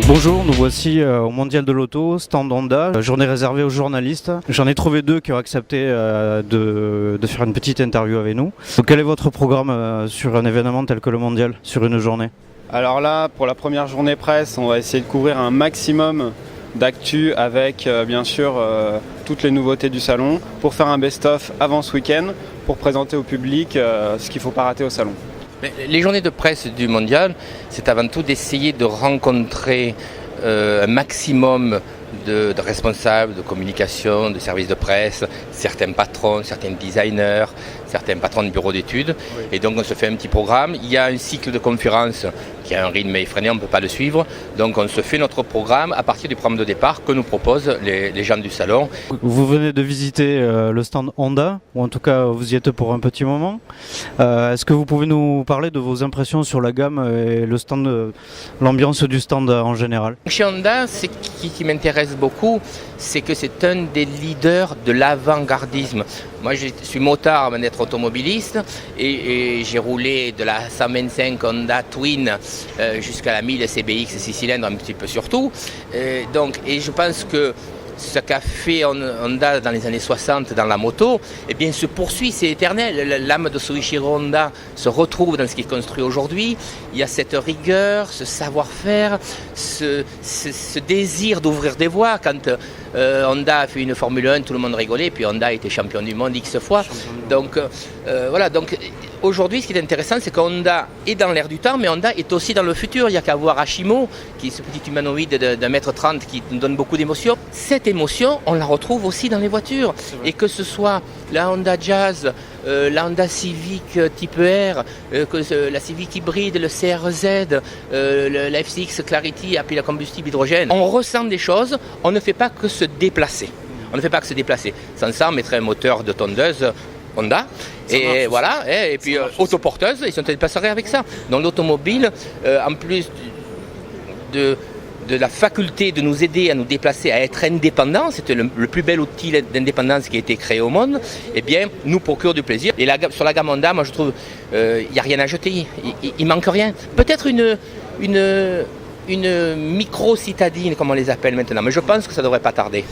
Bonjour, nous voici au Mondial de l'Auto, stand Honda, journée réservée aux journalistes. J'en ai trouvé deux qui ont accepté de faire une petite interview avec nous. Donc, quel est votre programme sur un événement tel que le Mondial, sur une journée ? Alors là, pour la première journée presse, on va essayer de couvrir un maximum d'actu avec bien sûr toutes les nouveautés du salon pour faire un best-of avant ce week-end pour présenter au public ce qu'il ne faut pas rater au salon. Les journées de presse du Mondial, c'est avant tout d'essayer de rencontrer un maximum de responsables de communication, de services de presse, certains patrons, certains designers, certains patrons de bureaux d'études. Oui. Et donc on se fait un petit programme. Il y a un cycle de conférences qui a un rythme effréné, on ne peut pas le suivre. Donc on se fait notre programme à partir du programme de départ que nous proposent les gens du salon. Vous venez de visiter le stand Honda, ou en tout cas vous y êtes pour un petit moment. Est-ce que vous pouvez nous parler de vos impressions sur la gamme et le stand, l'ambiance du stand en général ? Chez Honda, ce qui m'intéresse beaucoup, c'est que c'est un des leaders de l'avant-gardisme. Moi, je suis motard avant d'être automobiliste et j'ai roulé de la 125 Honda Twin jusqu'à la 1000 CBX 6 cylindres un petit peu surtout. Et je pense que ce qu'a fait Honda dans les années 60 dans la moto, eh bien, se poursuit, c'est éternel. L'âme de Soichiro Honda se retrouve dans ce qui est construit aujourd'hui. Il y a cette rigueur, ce savoir-faire, ce désir d'ouvrir des voies. Quand Honda a fait une Formule 1, tout le monde rigolait, puis Honda a été champion du monde X fois. Donc voilà. Donc aujourd'hui, ce qui est intéressant, c'est qu'Honda est dans l'air du temps, mais Honda est aussi dans le futur. Il n'y a qu'à voir Ashimo, qui est ce petit humanoïde d'1m30 qui nous donne beaucoup d'émotions. Cette émotion, on la retrouve aussi dans les voitures. Et que ce soit la Honda Jazz, la Honda Civic Type R, la Civic hybride, le CRZ, la FCX Clarity à pile à combustible hydrogène, on ressent des choses, on ne fait pas que se déplacer. On ne fait pas que se déplacer. Sans ça, on mettrait un moteur de tondeuse Honda, et voilà, et puis autoporteuse, ils sont déplacés avec ça. Donc l'automobile, en plus de la faculté de nous aider à nous déplacer, à être indépendants, c'était le plus bel outil d'indépendance qui a été créé au monde, eh bien, nous procure du plaisir. Et sur la gamme Honda, moi je trouve, il n'y a rien à jeter, il manque rien. Peut-être une micro-citadine, comme on les appelle maintenant, mais je pense que ça ne devrait pas tarder.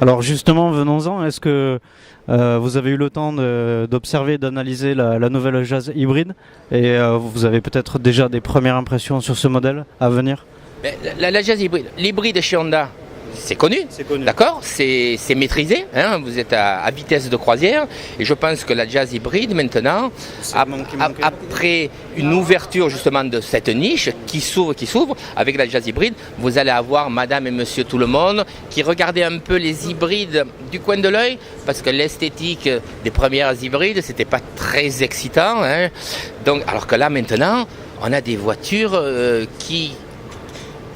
Alors justement, venons-en, est-ce que vous avez eu le temps d'observer, d'analyser la nouvelle Jazz hybride et vous avez peut-être déjà des premières impressions sur ce modèle à venir ? La Jazz hybride, l'hybride chez Honda, c'est connu, d'accord, c'est maîtrisé, hein, vous êtes à vitesse de croisière et je pense que la Jazz hybride maintenant, après une ouverture justement de cette niche qui s'ouvre, avec la Jazz hybride, vous allez avoir madame et monsieur tout le monde qui regardaient un peu les hybrides du coin de l'œil parce que l'esthétique des premières hybrides, c'était pas très excitant, hein. Donc, alors que là maintenant, on a des voitures qui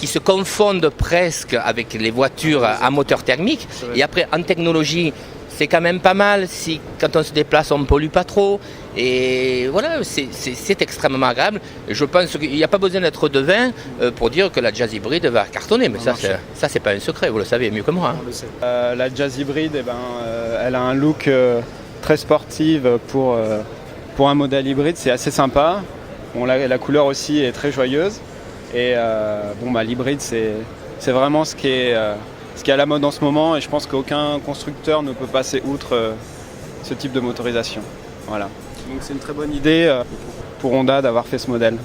se confondent presque avec les voitures à moteur thermique. Et après, en technologie, c'est quand même pas mal. Si, quand on se déplace, on ne pollue pas trop. Et voilà, c'est extrêmement agréable. Je pense qu'il n'y a pas besoin d'être devin pour dire que la Jazz hybride va cartonner. Mais ça, c'est pas un secret, vous le savez mieux que moi. Hein. La Jazz hybride, elle a un look très sportif pour un modèle hybride. C'est assez sympa. Bon, la couleur aussi est très joyeuse. Et l'hybride, c'est vraiment ce qui est à la mode en ce moment et je pense qu'aucun constructeur ne peut passer outre ce type de motorisation. Voilà. Donc c'est une très bonne idée pour Honda d'avoir fait ce modèle.